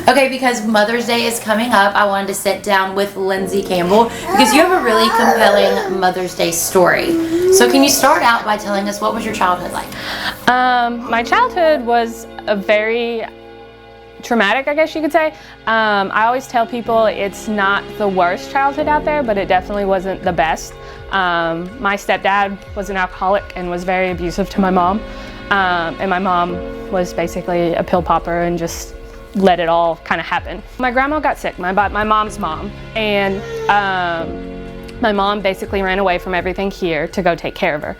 Okay, because Mother's Day is coming up, I wanted to sit down with Lindsay Campbell because you have a really compelling Mother's Day story. So can you start out by telling us what was your childhood like? My childhood was a very traumatic, I guess you could say. I always tell people it's not the worst childhood out there, but it definitely wasn't the best. My stepdad was an alcoholic and was very abusive to my mom. And my mom was basically a pill popper and just let it all kind of happen. My grandma got sick, my mom's mom, and my mom basically ran away from everything here to go take care of her.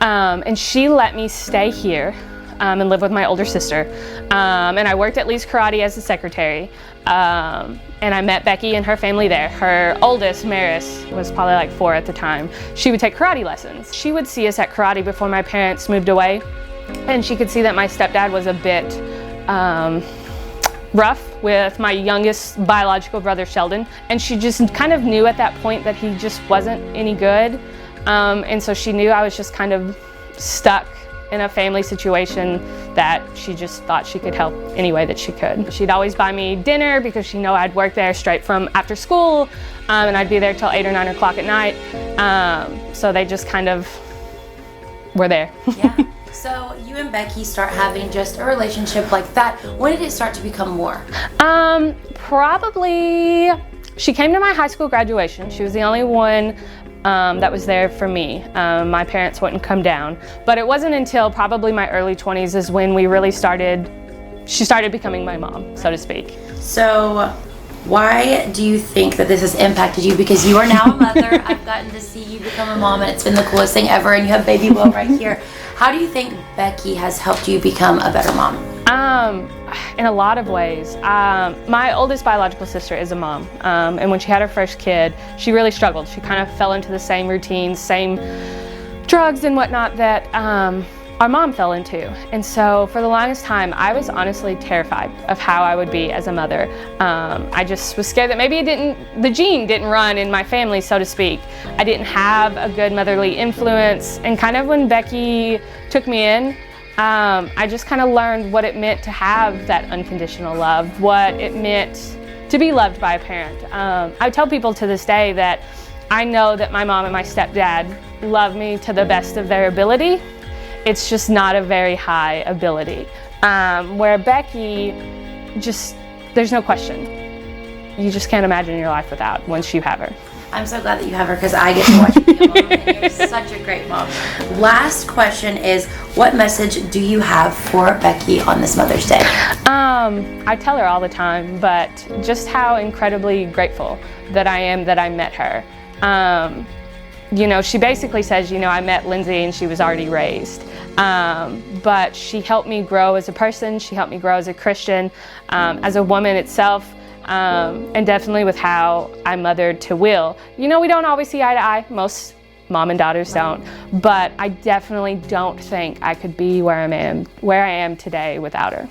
And she let me stay here and live with my older sister. And I worked at Lee's Karate as a secretary. And I met Becky and her family there. Her oldest, Maris, was probably like 4 at the time. She would take karate lessons. She would see us at karate before my parents moved away. And she could see that my stepdad was a bit rough with my youngest biological brother, Sheldon. And she just kind of knew at that point that he just wasn't any good. And so she knew I was just kind of stuck in a family situation that she just thought she could help any way that she could. She'd always buy me dinner because she knew I'd work there straight from after school, and I'd be there till 8 or 9 o'clock at night. So they just kind of were there. Yeah. So you and Becky start having just a relationship like that. When did it start to become more? Probably, she came to my high school graduation. She was the only one that was there for me. My parents wouldn't come down. But it wasn't until probably my early 20s is when we really she started becoming my mom, so to speak. So why do you think that this has impacted you? Because you are now a mother. I've gotten to see you become a mom, and it's been the coolest thing ever, and you have baby Will right here. How do you think Becky has helped you become a better mom? In a lot of ways. My oldest biological sister is a mom, and when she had her first kid, she really struggled. She kind of fell into the same routines, same drugs and whatnot that our mom fell into. And so for the longest time, I was honestly terrified of how I would be as a mother. I just was scared that maybe the gene didn't run in my family, so to speak. I didn't have a good motherly influence, and kind of when Becky took me in, I just kind of learned what it meant to have that unconditional love, what it meant to be loved by a parent. I tell people to this day that I know that my mom and my stepdad love me to the best of their ability. It's just not a very high ability. Where Becky, there's no question. You just can't imagine your life without once you have her. I'm so glad that you have her because I get to watch you be a mom, and you're such a great mom. Last question is, what message do you have for Becky on this Mother's Day? I tell her all the time, but just how incredibly grateful that I am that I met her. You know, she basically says, you know, I met Lindsay and she was already raised. But she helped me grow as a person, she helped me grow as a Christian, as a woman itself. And definitely with how I mothered to Will. You know, we don't always see eye to eye. Most mom and daughters don't. But I definitely don't think I could be where I am today without her.